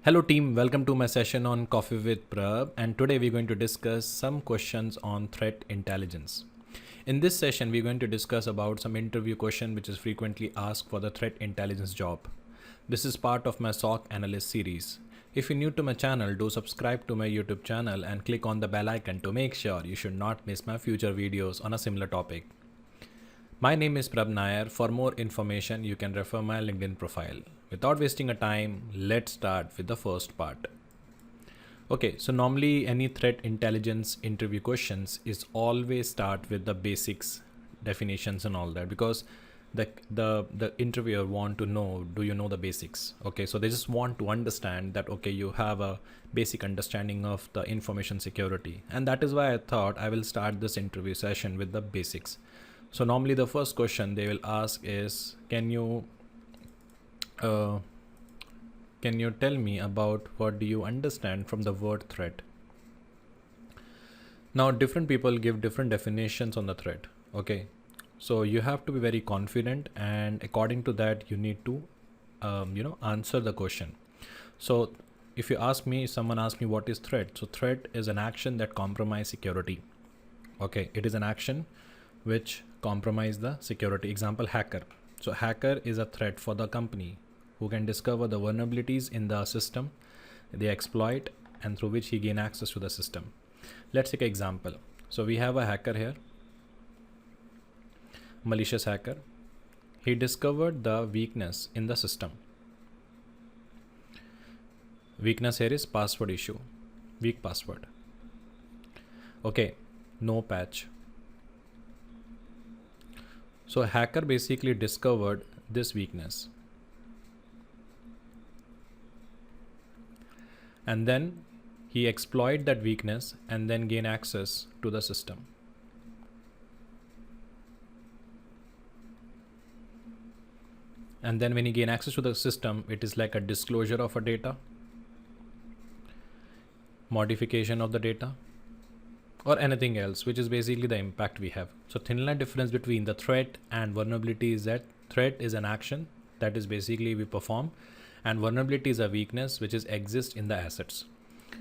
Hello team, welcome to my session on Coffee with Prab, and today we're going to discuss some questions on threat intelligence. In this session, we're going to discuss about some interview question which is frequently asked for the threat intelligence job. This is part of my SOC Analyst series. If you're new to my channel, do subscribe to my YouTube channel and click on the bell icon to make sure you should not miss my future videos on a similar topic. My name is Prab Nair. For more information, you can refer my LinkedIn profile. Without wasting a time, let's start with the first part. Okay, so normally any threat intelligence interview questions is always start with the basics, definitions and all that, because the interviewer want to know, do you know the basics? Okay, so they just want to understand that, okay, you have a basic understanding of the information security. And that is why I thought I will start this interview session with the basics. So normally the first question they will ask is, can you tell me about what do you understand from the word threat? Now different people give different definitions on the threat. Okay, so you have to be very confident, and according to that you need to answer the question. So if you ask me, someone asks me what is threat, so threat is an action that compromise security. Okay, it is an action which compromise the security. Example, hacker. So hacker is a threat for the company who can discover the vulnerabilities in the system they exploit and through which he gain access to the system. Let's take an example. So we have a hacker here, malicious hacker. He discovered the weakness in the system. Weakness here is password issue, weak password. Okay, no patch. So a hacker basically discovered this weakness, and then he exploit that weakness and then gain access to the system. And then when he gain access to the system, it is like a disclosure of a data, modification of the data, or anything else, which is basically the impact we have. So thin line difference between the threat and vulnerability is that threat is an action that is basically we perform, and vulnerability is a weakness which is exists in the assets.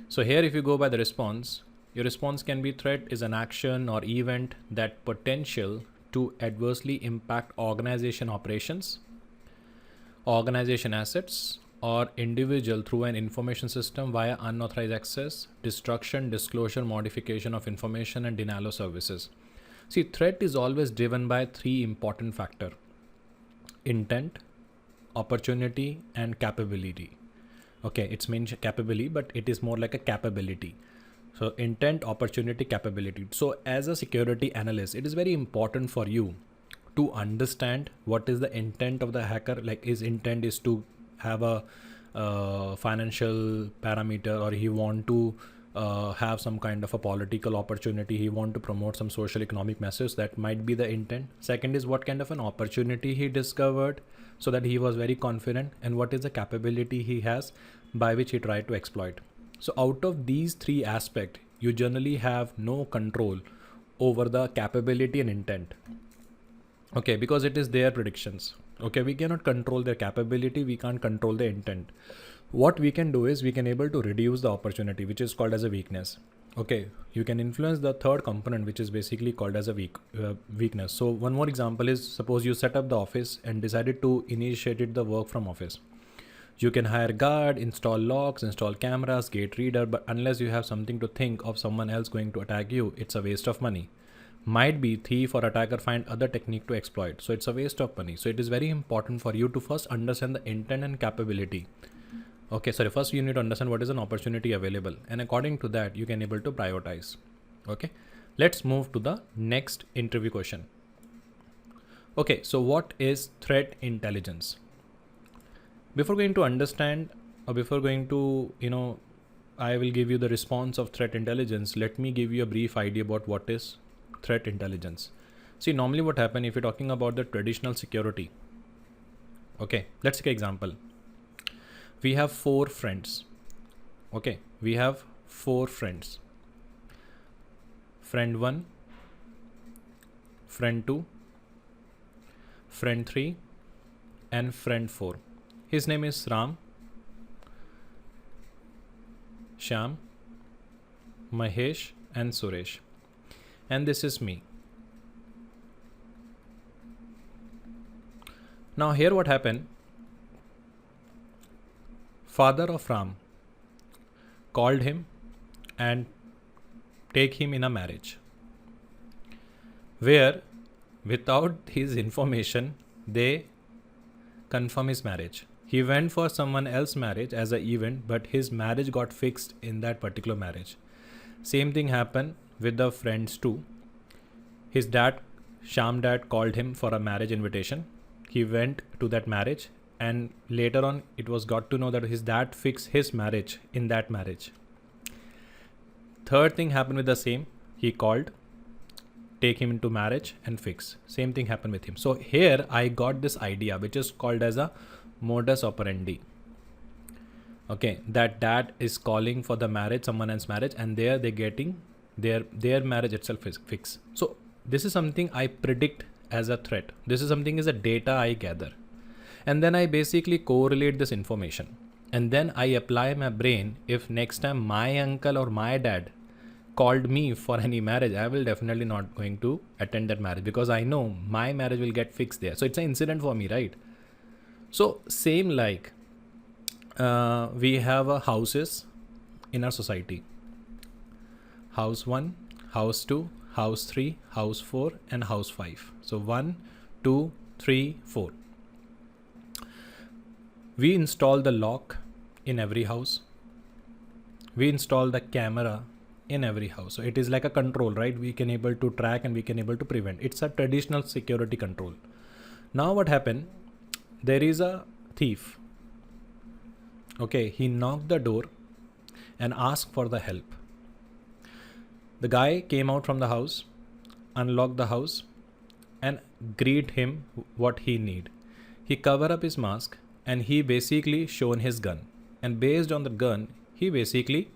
So here if you go by the response, your response can be threat is an action or event that potential to adversely impact organization operations, organization assets, or individual through an information system via unauthorized access, destruction, disclosure, modification of information, and denial of services. See, threat is always driven by three important factors: intent, opportunity, and capability. Okay, it's mentioned capability, but it is more like a capability. So intent, opportunity, capability. So as a security analyst, it is very important for you to understand what is the intent of the hacker. Like his intent is to have a financial parameter, or he want to have some kind of a political opportunity, he want to promote some social economic message. That might be the intent. Second is what kind of an opportunity he discovered so that he was very confident, and what is the capability he has by which he tried to exploit. So out of these three aspects, you generally have no control over the capability and intent. Okay, because it is their predictions. Okay, we cannot control their capability, we can't control the intent. What we can do is we can able to reduce the opportunity, which is called as a weakness. Okay, you can influence the third component, which is basically called as a weakness. So one more example is, suppose you set up the office and decided to initiate the work from office. You can hire guard, install locks, install cameras, gate reader, but unless you have something to think of someone else going to attack you, it's a waste of money. Might be thief or attacker find other technique to exploit, so it's a waste of money. So it is very important for you to first understand the intent and capability. Okay, sorry, first you need to understand what is an opportunity available, and according to that you can able to prioritize. Okay, let's move to the next interview question. Okay, so what is threat intelligence? Before going to understand, or before going to I will give you the response of threat intelligence, let me give you a brief idea about what is threat intelligence. See, normally what happens if you're talking about the traditional security. Okay, let's take an example. We have 4 friends. Okay, we have 4 friends. Friend 1, friend 2, friend 3, and friend 4. His name is Ram. Shyam, Mahesh and Suresh, and this is me. Now here what happened, father of Ram called him and take him in a marriage, where without his information they confirm his marriage. He went for someone else's marriage as an event, but his marriage got fixed in that particular marriage. Same thing happened with the friends too. His dad, Shyam dad, called him for a marriage invitation. He went to that marriage, and later on it was got to know that his dad fixed his marriage in that marriage. Third thing happened with the same. He called, take him into marriage and fix. Same thing happened with him. So here I got this idea, which is called as a modus operandi. Okay, that dad is calling for the marriage, someone else's marriage, and there they're getting their marriage itself is fixed. So this is something I predict as a threat. This is something is a data I gather, and then I basically correlate this information, and then I apply my brain. If next time my uncle or my dad called me for any marriage, I will definitely not going to attend that marriage, because I know my marriage will get fixed there. So it's an incident for me, right? So same like we have houses in our society. House 1, house 2, house 3, house 4 and house 5. So 1, 2, 3, 4. We install the lock in every house. We install the camera in every house. So it is like a control, right? We can able to track and we can able to prevent. It's a traditional security control. Now what happened? There is a thief. Okay, he knocked the door and asked for the help. The guy came out from the house, unlocked the house and greet him what he need. He covered up his mask and he basically shown his gun, and based on the gun he basically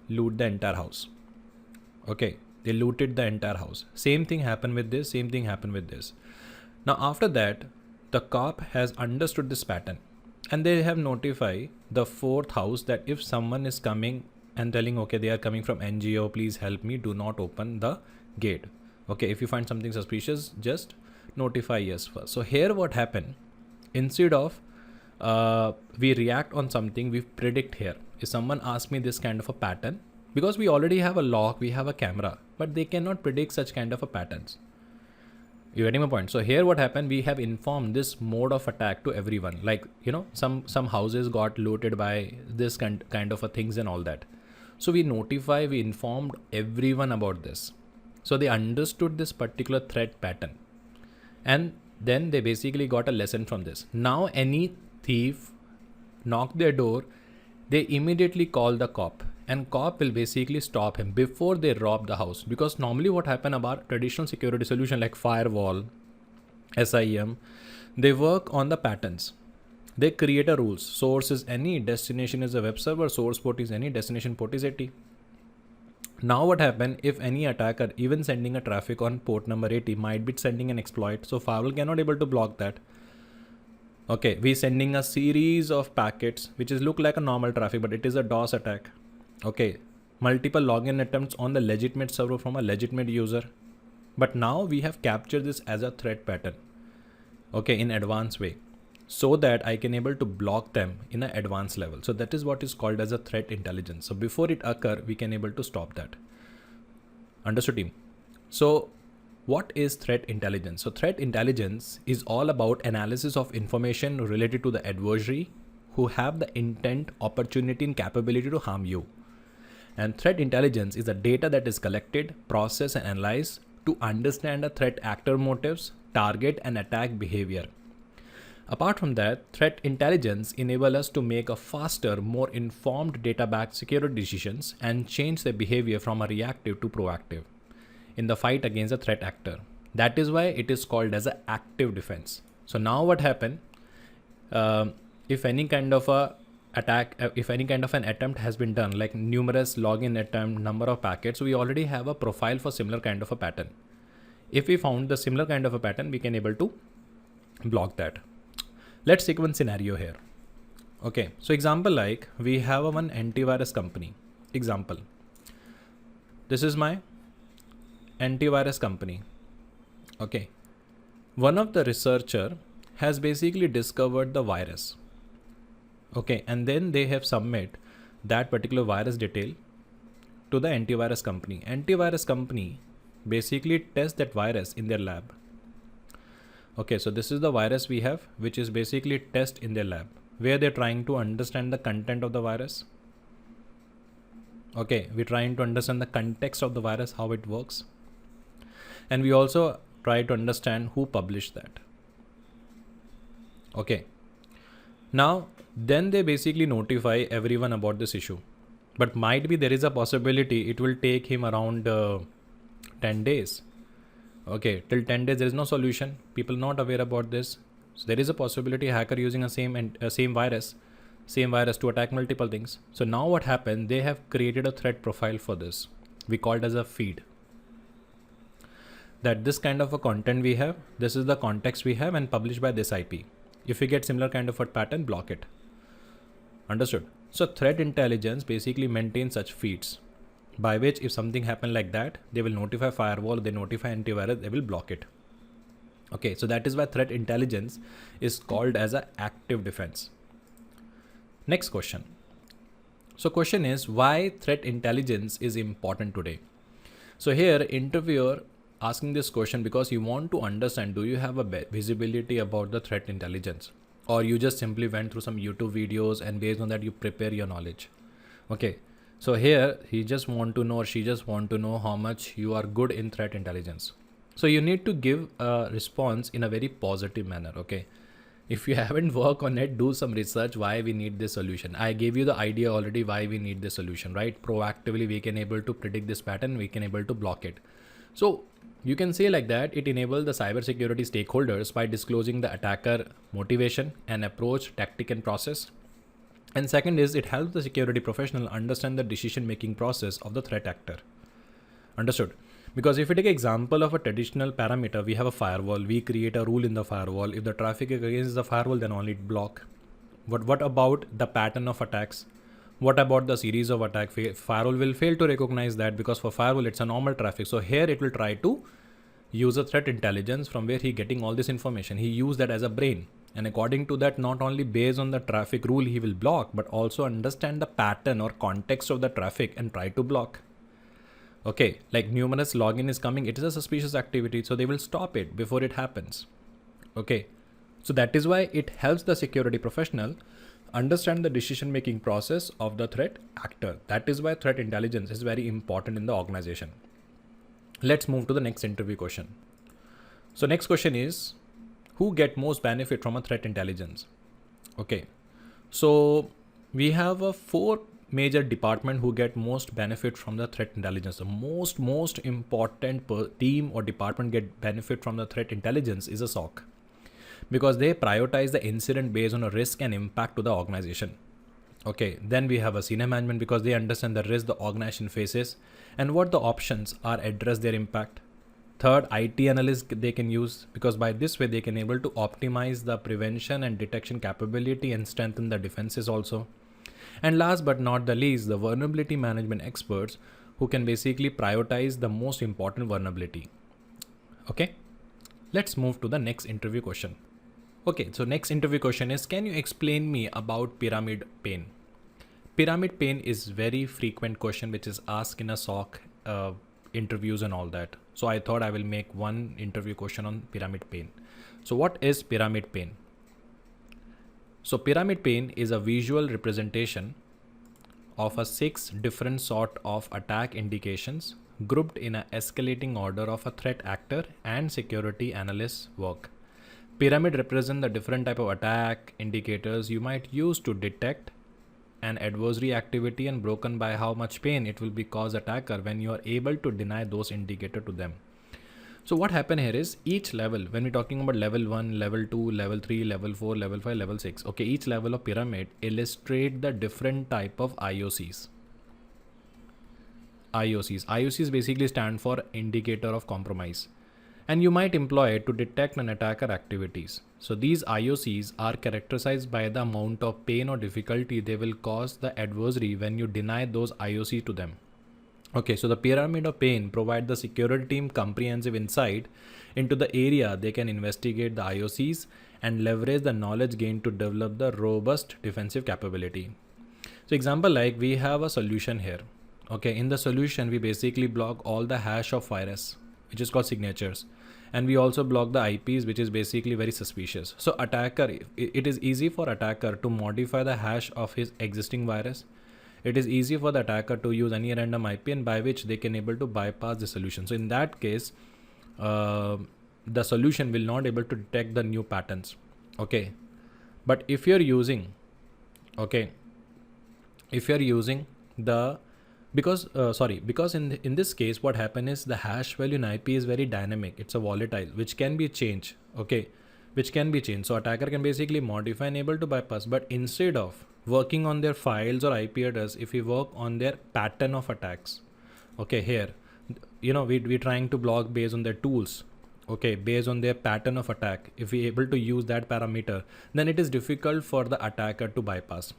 loot the entire house. Okay, they looted the entire house. Same thing happened with this, same thing happened with this. Now after that, the cop has understood this pattern, and they have notified the fourth house that if someone is coming and telling, okay, they are coming from NGO, please help me, do not open the gate. Okay, if you find something suspicious, just notify us first. So here what happened, instead of we react on something, we predict here. If someone asks me this kind of a pattern, because we already have a lock, we have a camera, but they cannot predict such kind of a patterns. You getting my point? So here what happened, we have informed this mode of attack to everyone. Like, you know, some houses got looted by this kind of a things and all that. So we informed everyone about this. So they understood this particular threat pattern. And then they basically got a lesson from this. Now any thief knock their door, they immediately call the cop, and cop will basically stop him before they rob the house. Because normally what happen about traditional security solution like firewall, SIM, they work on the patterns. They create a rules. Source is any, destination is a web server, source port is any, destination port is 80. Now what happen, if any attacker even sending a traffic on port number 80 might be sending an exploit, so firewall cannot able to block that. Okay, we sending a series of packets which is look like a normal traffic, but it is a DOS attack. Okay, multiple login attempts on the legitimate server from a legitimate user. But now we have captured this as a threat pattern. Okay, in advanced way, so that I can able to block them in an advanced level. So that is what is called as a threat intelligence. So before it occur, we can able to stop that. Understood, team? So what is threat intelligence? So threat intelligence is all about analysis of information related to the adversary who have the intent, opportunity and capability to harm you. And threat intelligence is the data that is collected, processed and analyzed to understand a threat actor motives, target and attack behavior. Apart from that, threat intelligence enables us to make a faster, more informed data-backed security decisions and change the behavior from a reactive to proactive in the fight against a threat actor. That is why it is called as an active defense. So now what happened, if any kind of a attack, if any kind of an attempt has been done, like numerous login attempt, number of packets, we already have a profile for similar kind of a pattern. If we found the similar kind of a pattern, we can able to block that. Let's take one scenario here. Okay, so example like we have one antivirus company. Example, this is my antivirus company. Okay, one of the researcher has basically discovered the virus. Okay, and then they have submit that particular virus detail to the antivirus company. Antivirus company basically test that virus in their lab. Okay, so this is the virus we have, which is basically test in their lab, where they're trying to understand the content of the virus. Okay, we're trying to understand the context of the virus, how it works. And we also try to understand who published that. Okay, now then they basically notify everyone about this issue, but might be there is a possibility it will take him around 10 days. Okay, till 10 days there is no solution, people not aware about this. So there is a possibility hacker using a same virus to attack multiple things. So now what happened, they have created a threat profile for this, we call it as a feed, that this kind of a content we have, this is the context we have and published by this IP. If we get similar kind of a pattern, block it. Understood? So threat intelligence basically maintains such feeds, by which if something happen like that, they will notify firewall, they notify antivirus, they will block it. Okay, so that is why threat intelligence is called as an active defense. Next question. So question is, why threat intelligence is important today? So here interviewer asking this question because you want to understand, do you have a visibility about the threat intelligence, or you just simply went through some YouTube videos and based on that you prepare your knowledge. Okay, so here he just want to know, or she just want to know how much you are good in threat intelligence. So you need to give a response in a very positive manner. Okay, if you haven't worked on it, do some research why we need this solution. I gave you the idea already why we need this solution, right? Proactively we can able to predict this pattern, we can able to block it. So you can say like that, it enables the cybersecurity stakeholders by disclosing the attacker motivation and approach, tactic and process. And second is, it helps the security professional understand the decision-making process of the threat actor. Understood? Because if we take an example of a traditional parameter, we have a firewall, we create a rule in the firewall. If the traffic is against the firewall, then only it block. But what about the pattern of attacks? What about the series of attack? Firewall will fail to recognize that, because for firewall it's a normal traffic. So here it will try to use a threat intelligence from where he getting all this information. He use that as a brain. And according to that, not only based on the traffic rule he will block, but also understand the pattern or context of the traffic and try to block. Okay, like numerous login is coming, it is a suspicious activity, so they will stop it before it happens. Okay, so that is why it helps the security professional understand the decision-making process of the threat actor. That is why threat intelligence is very important in the organization. Let's move to the next interview question. So next question is, who get most benefit from a threat intelligence? Okay, so we have a 4 major department who get most benefit from the threat intelligence. The most important team or department get benefit from the threat intelligence is a SOC, because they prioritize the incident based on a risk and impact to the organization. Okay, then we have a senior management, because they understand the risk the organization faces and what the options are address their impact. Third, IT analyst they can use, because by this way they can able to optimize the prevention and detection capability and strengthen the defenses also. And last but not the least, the vulnerability management experts who can basically prioritize the most important vulnerability. Okay, let's move to the next interview question. Okay, so next interview question is, can you explain me about pyramid pain? Pyramid pain is very frequent question which is asked in a SOC interviews and all that. So I thought I will make one interview question on pyramid pain. So what is pyramid pain? So pyramid pain is a visual representation of a 6 different sort of attack indications grouped in an escalating order of a threat actor and security analyst work. Pyramid represent the different type of attack indicators you might use to detect an adversary activity, and broken by how much pain it will be cause attacker when you are able to deny those indicator to them. So what happened here is, each level, when we're talking about level 1, level 2, level 3, level 4, level 5, level 6, okay, each level of pyramid illustrate the different type of IOCs. IOCs basically stand for indicator of compromise. and you might employ it to detect an attacker activities. So these IOCs are characterized by the amount of pain or difficulty they will cause the adversary when you deny those IOC to them. Okay, so the pyramid of pain provide the security team comprehensive insight into the area they can investigate the IOCs and leverage the knowledge gained to develop the robust defensive capability. So example, like we have a solution here. Okay, in the solution we basically block all the hash of virus, which is called signatures, and we also block the IPs, which is basically very suspicious. So attacker, it is easy for attacker to modify the hash of his existing virus. It is easy for the attacker to use any random IP, and by which they can able to bypass the solution. So in that case, the solution will not able to detect the new patterns. Okay, but if you're using, okay, if you're using the because in this case what happen is the hash value in IP is very dynamic. It's a volatile which can be changed. Okay, which can be changed. So attacker can basically modify and able to bypass. But instead of working on their files or IP address, if we work on their pattern of attacks, okay, here, you know, we're trying to block based on their tools. Okay, based on their pattern of attack, if we able to use that parameter, then it is difficult for the attacker to bypass.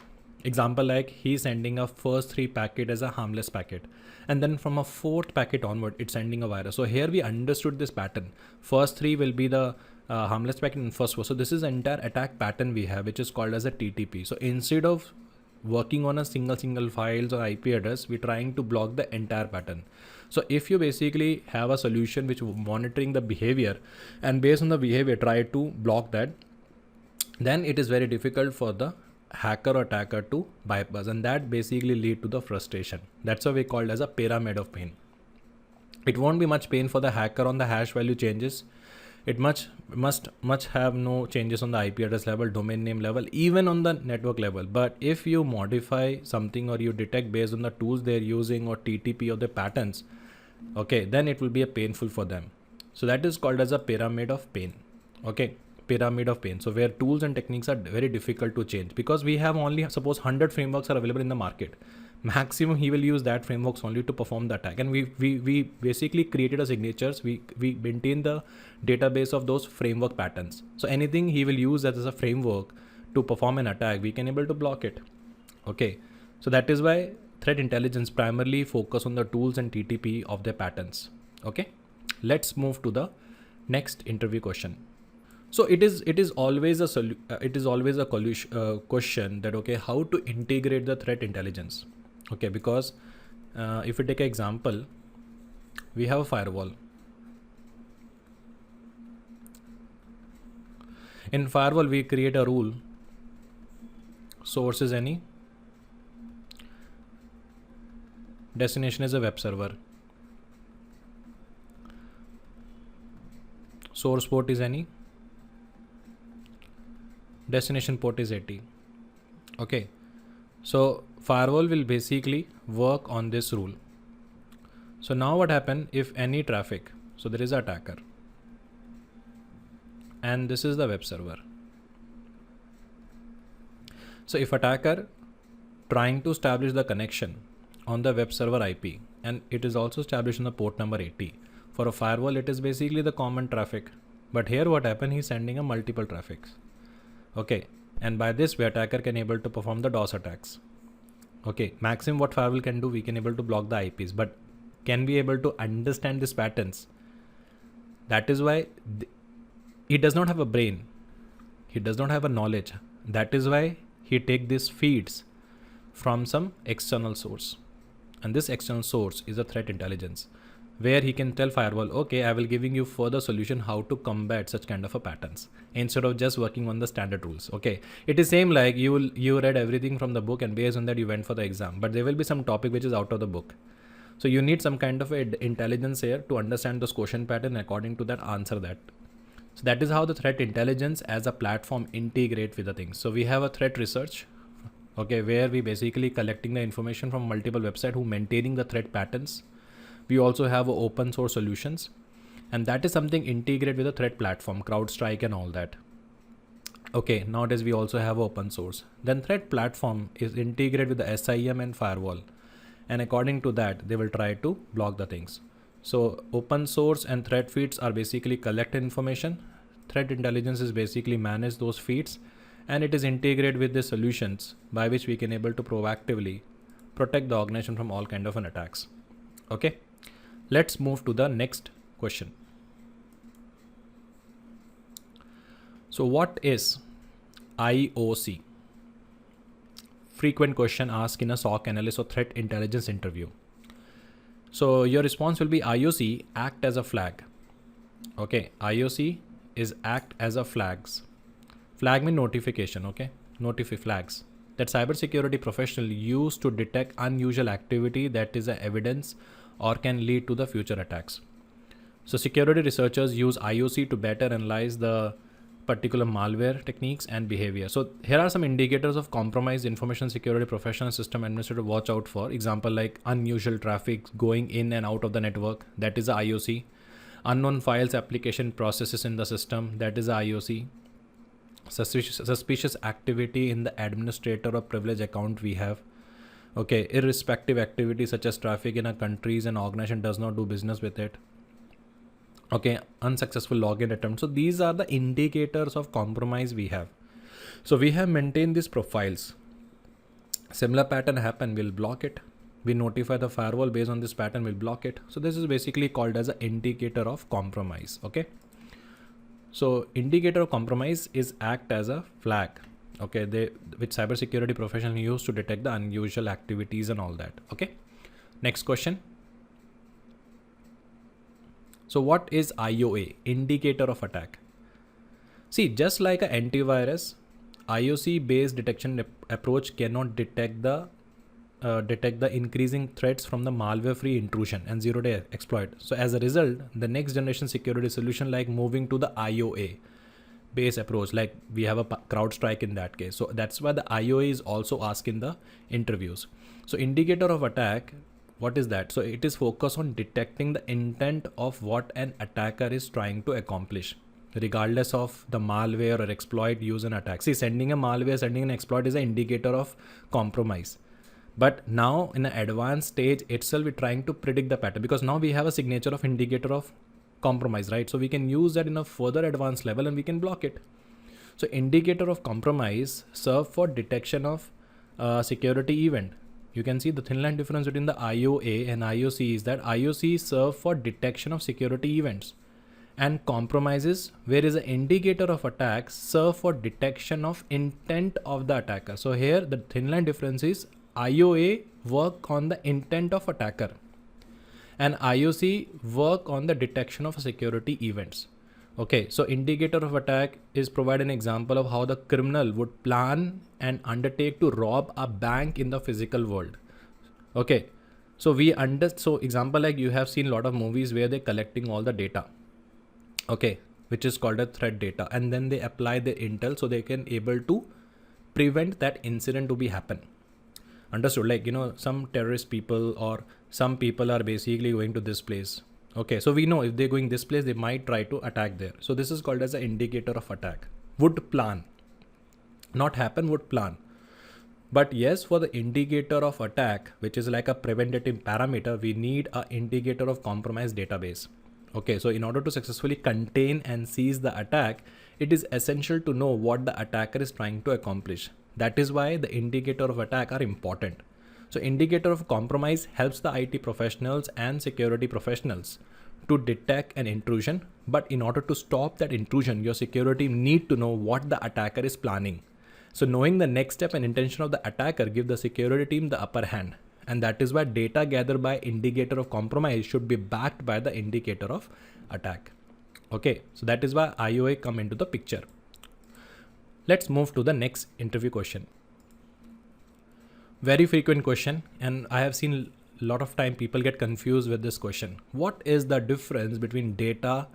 Example, like he's sending a first 3 packet as a harmless packet, and then from a 4th packet onward it's sending a virus. So here we understood this pattern. First 3 will be the harmless packet in first 4. So this is the entire attack pattern we have, which is called as a TTP. So instead of working on a single files or IP address, we're trying to block the entire pattern. So if you basically have a solution which monitoring the behavior, and based on the behavior try to block that, then it is very difficult for the hacker or attacker to bypass, and that basically lead to the frustration. That's why we called as a pyramid of pain. It won't be much pain for the hacker on the hash value changes. It must have no changes on the IP address level, domain name level, even on the network level. But if you modify something or you detect based on the tools they're using or TTP or the patterns, okay, then it will be a painful for them. So that is called as a pyramid of pain. Okay, pyramid of pain. So where tools and techniques are very difficult to change, because we have only, suppose 100 frameworks are available in the market. Maximum he will use that frameworks only to perform the attack, and we basically created a signatures. We maintain the database of those framework patterns. So anything he will use as a framework to perform an attack, we can able to block it. Okay, so that is why threat intelligence primarily focus on the tools and TTP of their patterns. Okay, let's move to the next interview question. So it is always a question that, okay, how to integrate the threat intelligence. Okay, because if we take an example, we have a firewall. In firewall we create a rule, source is any, destination is a web server, source port is any, destination port is 80. Okay, so firewall will basically work on this rule. So now what happen if any traffic, so there is an attacker and this is the web server. So if attacker trying to establish the connection on the web server IP, and it is also established on the port number 80, for a firewall it is basically the common traffic, but here what happen, he's sending a multiple traffics. Okay, and by this way attacker can able to perform the DOS attacks. Okay, maximum what firewall can do, we can able to block the IPs, but can we able to understand these patterns? That is why he does not have a brain, he does not have a knowledge. That is why he take these feeds from some external source, and this external source is a threat intelligence, where he can tell firewall, okay, I will giving you further solution how to combat such kind of a patterns, instead of just working on the standard rules. Okay, it is same like you read everything from the book, and based on that you went for the exam, but there will be some topic which is out of the book. So you need some kind of a intelligence here to understand this question pattern, and according to that answer that. So that is how the threat intelligence as a platform integrate with the things. So we have a threat research, okay, where we basically collecting the information from multiple websites who maintaining the threat patterns. We also have open source solutions, and that is something integrated with a threat platform, CrowdStrike and all that. Okay, nowadays we also have open source. Then threat platform is integrated with the SIEM and firewall, and according to that they will try to block the things. So open source and threat feeds are basically collect information. Threat intelligence is basically manage those feeds, and it is integrated with the solutions by which we can able to proactively protect the organization from all kind of an attacks. Okay, let's move to the next question. So what is IOC? Frequent question asked in a SOC analyst or threat intelligence interview. So your response will be IOC act as a flag. Okay, IOC is act as a flags. Flag mean notification, okay? Notify flags that cybersecurity professional use to detect unusual activity that is a evidence or can lead to the future attacks. So security researchers use IOC to better analyze the particular malware techniques and behavior. So here are some indicators of compromised information security professional system administrator watch out for. Example like unusual traffic going in and out of the network, that is a IOC. Unknown files application processes in the system, that is a IOC. Suspicious activity in the administrator or privilege account we have. Okay, irrespective activity such as traffic in a countries and organization does not do business with it. Okay, unsuccessful login attempt. So these are the indicators of compromise we have. So we have maintained these profiles. Similar pattern happen, we'll block it. We notify the firewall based on this pattern, we'll block it. So this is basically called as an indicator of compromise. Okay. So indicator of compromise is act as a flag. Okay, which cybersecurity professional use to detect the unusual activities and all that. Okay. Next question. So what is IOA? Indicator of attack. See, just like an antivirus, IOC based detection approach cannot detect the increasing threats from the malware free intrusion and zero-day exploit. So as a result, the next generation security solution like moving to the IOA based approach, like we have a CrowdStrike in that case. So that's why the IOA is also asked in the interviews. So indicator of attack, what is that? So it is focused on detecting the intent of what an attacker is trying to accomplish, regardless of the malware or exploit used in attack. See, sending a malware, sending an exploit is an indicator of compromise. But now in an advanced stage itself, we're trying to predict the pattern because now we have a signature of indicator of compromise, right? So we can use that in a further advanced level and we can block it. So indicator of compromise serve for detection of security event. You can see the thin line difference between the IOA and IOC is that IOC serve for detection of security events and compromises, whereas the indicator of attack serve for detection of intent of the attacker. So here the thin line difference is IOA work on the intent of attacker and IOC work on the detection of security events. Okay, so indicator of attack is provide an example of how the criminal would plan and undertake to rob a bank in the physical world. Okay, so so example like you have seen a lot of movies where they're collecting all the data. Okay, which is called a threat data, and then they apply the intel so they can able to prevent that incident to be happen. Understood? Like, you know, some terrorist people or some people are basically going to this place. Okay, so we know if they're going this place, they might try to attack there. So this is called as an indicator of attack. Would plan. Not happen, would plan. But yes, for the indicator of attack, which is like a preventative parameter, we need an indicator of compromise database. Okay, so in order to successfully contain and seize the attack, it is essential to know what the attacker is trying to accomplish. That is why the indicator of attack are important. So indicator of compromise helps the IT professionals and security professionals to detect an intrusion. But in order to stop that intrusion, your security need to know what the attacker is planning. So knowing the next step and intention of the attacker give the security team the upper hand. And that is why data gathered by indicator of compromise should be backed by the indicator of attack. Okay, so that is why IOA come into the picture. Let's move to the next interview question. Very frequent question, and I have seen a lot of time people get confused with this question. What is the difference between data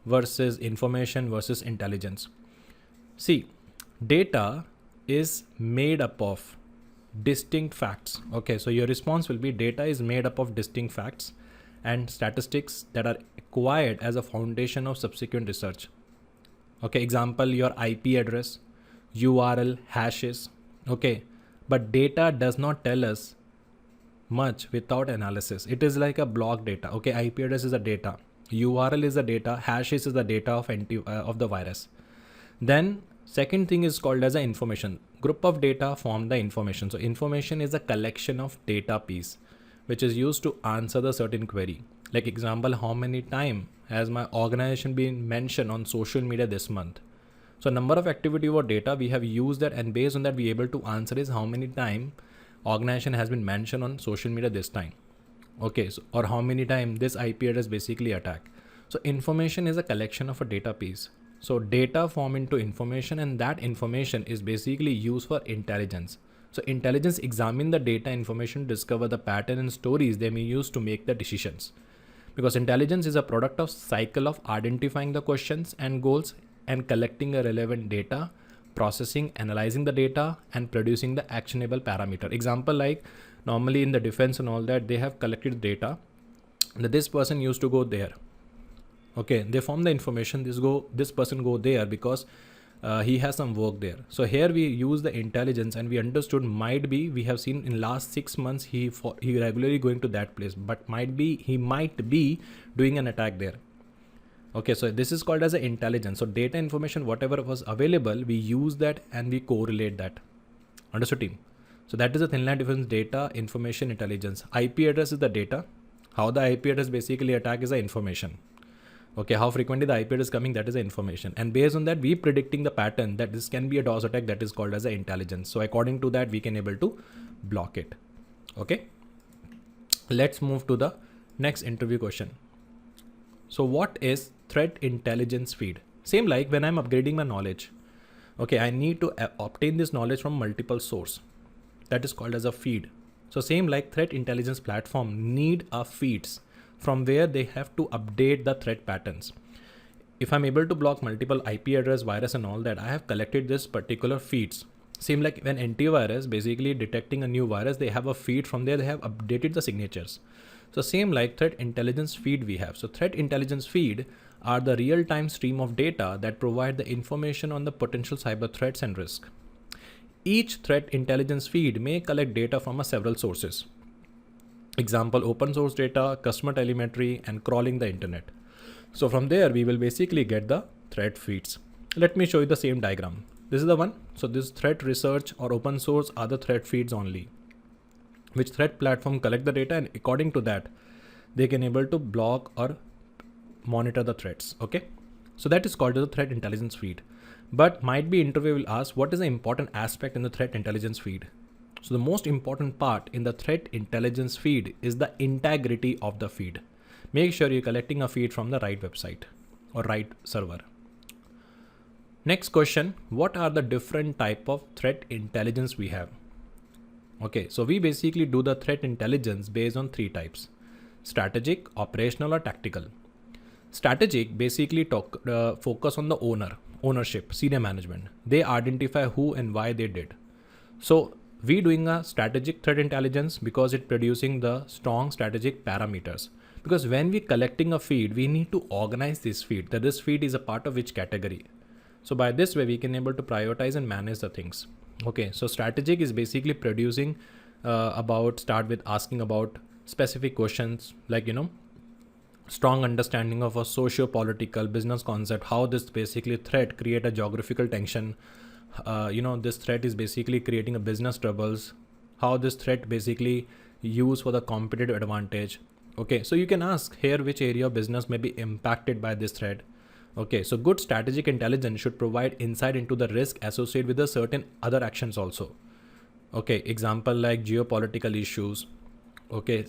versus information versus intelligence? See, data is made up of distinct facts. Okay, so your response will be data is made up of distinct facts and statistics that are acquired as a foundation of subsequent research. Okay, example, your IP address, URL, hashes. Okay, but data does not tell us much without analysis. It is like a block data. Okay, IP address is a data, URL is the data, hashes is the data of the virus. Then second thing is called as a information. Group of data form the information. So information is a collection of data piece which is used to answer the certain query. Like example, how many time has my organization been mentioned on social media this month? So number of activity or data we have used that, and based on that we able to answer is how many time organization has been mentioned on social media this time. Okay, so, or how many time this IP address basically attack. So information is a collection of a data piece. So data form into information, and that information is basically used for intelligence. So intelligence examine the data information, discover the pattern and stories they may use to make the decisions. Because intelligence is a product of cycle of identifying the questions and goals and collecting a relevant data, processing, analyzing the data, and producing the actionable parameter. Example, like normally in the defense and all that, they have collected data that this person used to go there. Okay, they form the information, this person go there because he has some work there. So here we use the intelligence, and we understood might be we have seen in last 6 months he regularly going to that place, but he might be doing an attack there. Okay, so this is called as an intelligence. So data information, whatever was available, we use that and we correlate that. Understood, team? So that is the thin line difference: data, information, intelligence. IP address is the data. How the IP address basically attack is the information. Okay, how frequently the IP address is coming, that is the information. And based on that, we predicting the pattern that this can be a DOS attack, that is called as the intelligence. So according to that, we can able to block it. Okay, let's move to the next interview question. So what is threat intelligence feed? Same like when I'm upgrading my knowledge. Okay, I need to obtain this knowledge from multiple source. That is called as a feed. So same like threat intelligence platform need a feeds from where they have to update the threat patterns. If I'm able to block multiple IP address, virus and all that, I have collected this particular feeds. Same like when antivirus basically detecting a new virus, they have a feed from there, they have updated the signatures. So same like threat intelligence feed we have. So threat intelligence feed are the real-time stream of data that provide the information on the potential cyber threats and risk. Each threat intelligence feed may collect data from several sources. Example, open source data, customer telemetry, and crawling the internet. So from there, we will basically get the threat feeds. Let me show you the same diagram. This is the one. So this threat research or open source are the threat feeds only, which threat platform collect the data, and according to that, they can able to block or monitor the threats. Okay. So that is called the threat intelligence feed. But might be interview will ask, what is the important aspect in the threat intelligence feed? So the most important part in the threat intelligence feed is the integrity of the feed. Make sure you're collecting a feed from the right website or right server. Next question, what are the different type of threat intelligence we have? Okay, so we basically do the threat intelligence based on 3 types: strategic, operational, or tactical. Strategic basically focus on the ownership, senior management. They identify who and why they did. So we doing a strategic threat intelligence because it producing the strong strategic parameters. Because when we collecting a feed, we need to organize this feed, that this feed is a part of which category. So by this way, we can able to prioritize and manage the things. Okay, so strategic is basically producing start with asking about specific questions like, strong understanding of a socio-political business concept, how this basically threat create a geographical tension. This threat is basically creating a business troubles, how this threat basically used for the competitive advantage. Okay, so you can ask here which area of business may be impacted by this threat. Okay, so good strategic intelligence should provide insight into the risk associated with the certain other actions also. Okay, example like geopolitical issues, okay,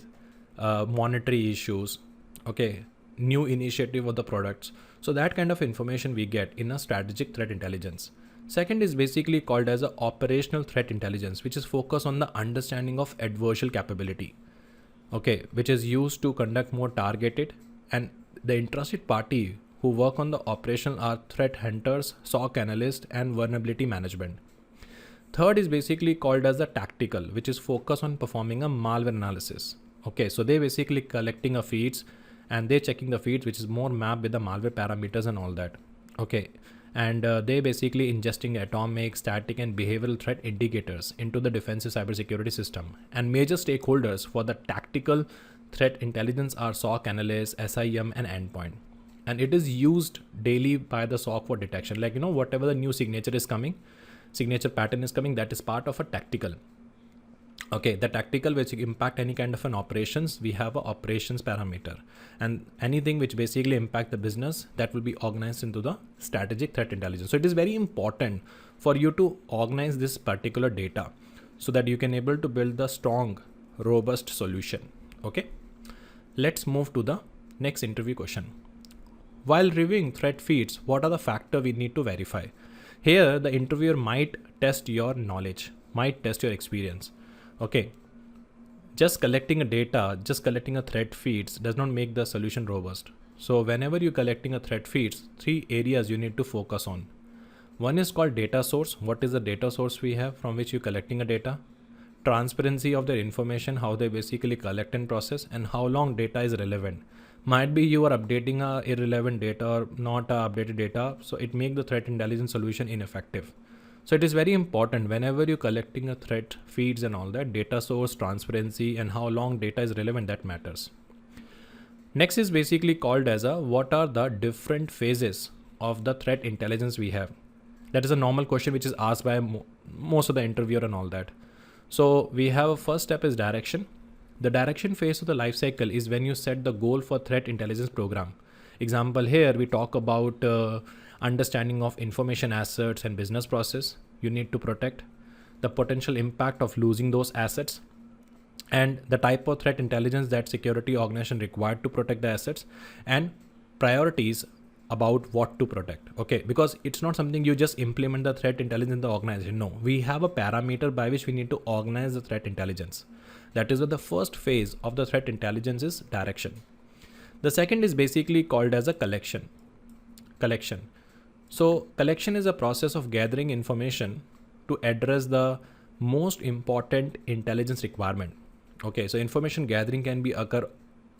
monetary issues, okay, new initiative of the products. So that kind of information we get in a strategic threat intelligence. Second is basically called as a operational threat intelligence, which is focused on the understanding of adversarial capability. Okay, which is used to conduct more targeted, and the interested party who work on the operational are threat hunters, SOC analyst, and vulnerability management. Third is basically called as the tactical, which is focused on performing a malware analysis. Okay, so they basically collecting a feeds and they checking the feeds, which is more mapped with the malware parameters and all that. Okay, and they basically ingesting atomic, static, and behavioral threat indicators into the defensive cybersecurity system. And major stakeholders for the tactical threat intelligence are SOC analysts, SIM, and endpoint. And it is used daily by the SOC for detection. Like, whatever the new signature pattern is coming, that is part of a tactical. Okay, the tactical which impact any kind of an operations, we have a operations parameter, and anything which basically impact the business, that will be organized into the strategic threat intelligence. So it is very important for you to organize this particular data so that you can able to build the strong, robust solution. Okay, let's move to the next interview question. While reviewing threat feeds, what are the factors we need to verify? Here, the interviewer might test your knowledge, might test your experience. Okay, just collecting a data, just collecting a threat feeds does not make the solution robust. So whenever you're collecting a threat feeds, 3 areas you need to focus on. One is called data source. What is the data source we have from which you're collecting a data? Transparency of their information, how they basically collect and process, and how long data is relevant. Might be you are updating a irrelevant data or not updated data, so it makes the threat intelligence solution ineffective. So it is very important whenever you're collecting a threat feeds and all that, data source, transparency, and how long data is relevant, that matters. Next is basically called as what are the different phases of the threat intelligence we have? That is a normal question which is asked by most of the interviewer and all that. So we have a first step is direction. The direction phase of the life cycle is when you set the goal for threat intelligence program. Example here, we talk about understanding of information assets and business process you need to protect, the potential impact of losing those assets, and the type of threat intelligence that security organization required to protect the assets, and priorities about what to protect. Okay, because it's not something you just implement the threat intelligence in the organization. No, we have a parameter by which we need to organize the threat intelligence. That is what the first phase of the threat intelligence is, direction. The second is basically called as a collection. So collection is a process of gathering information to address the most important intelligence requirement. Okay, so information gathering can be occur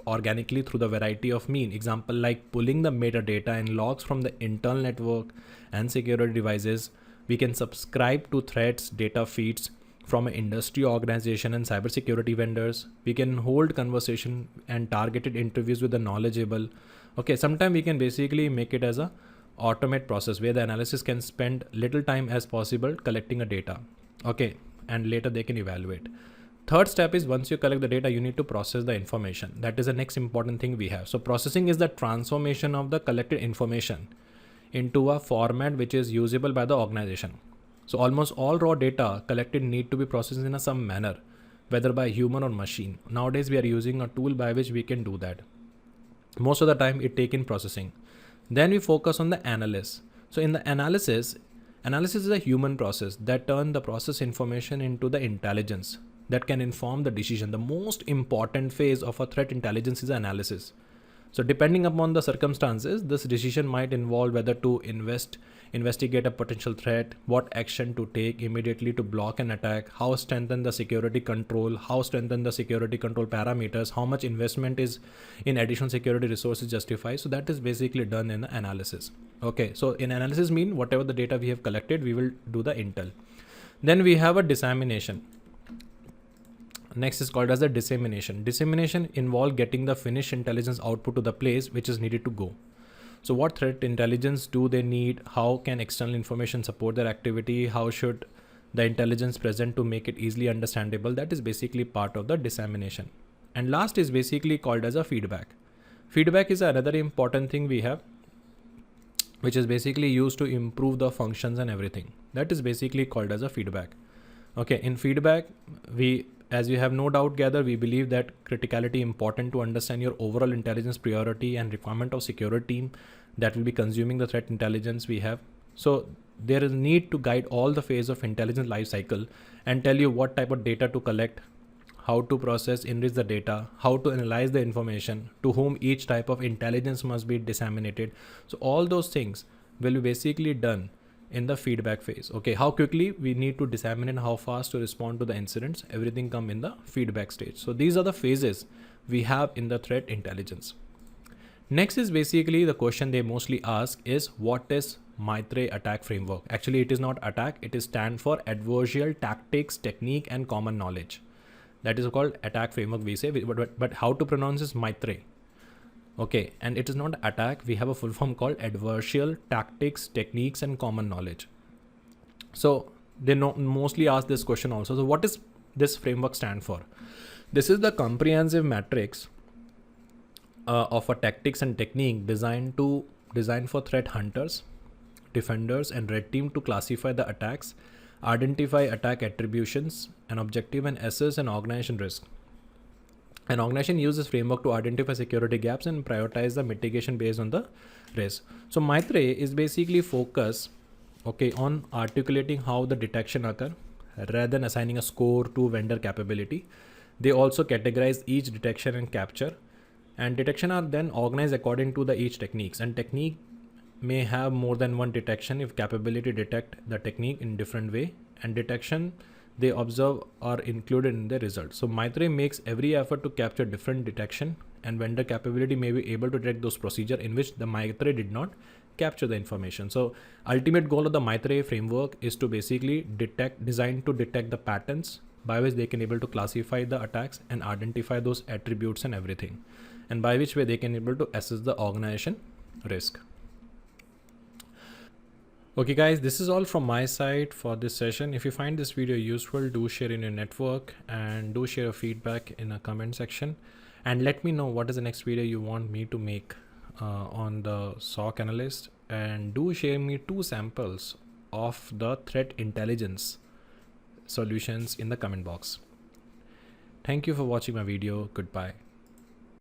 organically through the variety of means. Example like pulling the metadata and logs from the internal network and security devices. We can subscribe to threats, data feeds from an industry organization and cybersecurity vendors. We can hold conversation and targeted interviews with the knowledgeable. Okay, sometimes we can basically make it as a automate process where the analysis can spend little time as possible collecting a data. Okay, and later they can evaluate. Third step is once you collect the data, you need to process the information. That is the next important thing we have. So processing is the transformation of the collected information into a format which is usable by the organization. So almost all raw data collected need to be processed in some manner, whether by human or machine. Nowadays we are using a tool by which we can do that. Most of the time it take in processing. Then we focus on the analyst. So in the analysis is a human process that turn the process information into the intelligence that can inform the decision. The most important phase of a threat intelligence is analysis. So depending upon the circumstances, this decision might involve whether to investigate a potential threat, what action to take immediately to block an attack, how strengthen the security control, how strengthen the security control parameters, how much investment is in additional security resources justified. So that is basically done in the analysis. Okay, so in analysis mean whatever the data we have collected, we will do the intel. Then we have a dissemination. Next is called as the dissemination. Dissemination involves getting the finished intelligence output to the place which is needed to go. So what threat intelligence do they need? How can external information support their activity? How should the intelligence present to make it easily understandable? That is basically part of the dissemination. And last is basically called as a feedback. Feedback is another important thing we have, which is basically used to improve the functions and everything. That is basically called as a feedback. Okay, in feedback, as you have no doubt gathered, we believe that criticality important to understand your overall intelligence priority and requirement of security team that will be consuming the threat intelligence we have. So there is need to guide all the phase of intelligence life cycle and tell you what type of data to collect, how to process, enrich the data, how to analyze the information, to whom each type of intelligence must be disseminated. So all those things will be basically done in the feedback phase. Okay, how quickly we need to disseminate, how fast to respond to the incidents, everything come in the feedback stage. So these are the phases we have in the threat intelligence. Next is basically the question they mostly ask is what is MITRE attack framework? Actually, it is not attack. It is stand for adversarial tactics, technique, and common knowledge. That is called attack framework we say, but how to pronounce is MITRE. Okay, and it is not attack. We have a full form called adversarial tactics, techniques, and common knowledge. So they mostly ask this question also. So what is this framework stand for? This is the comprehensive matrix of a tactics and technique designed for threat hunters, defenders, and red team to classify the attacks, identify attack attributions and objective, and assess an organization risk. An organization uses framework to identify security gaps and prioritize the mitigation based on the risk. So MITRE is basically focus, okay, on articulating how the detection occur rather than assigning a score to vendor capability. They also categorize each detection and capture, and detection are then organized according to the each techniques, and technique may have more than one detection if capability detect the technique in different way, and detection they observe are included in the result. So MITRE makes every effort to capture different detection, and vendor capability may be able to detect those procedure in which the MITRE did not capture the information. So ultimate goal of the MITRE framework is to basically design to detect the patterns by which they can able to classify the attacks and identify those attributes and everything, and by which way they can able to assess the organization risk. Okay guys, this is all from my side for this session. If you find this video useful, do share in your network and do share feedback in a comment section, and let me know what is the next video you want me to make on the SOC Analyst, and do share me 2 samples of the threat intelligence solutions in the comment box. Thank you for watching my video. Goodbye.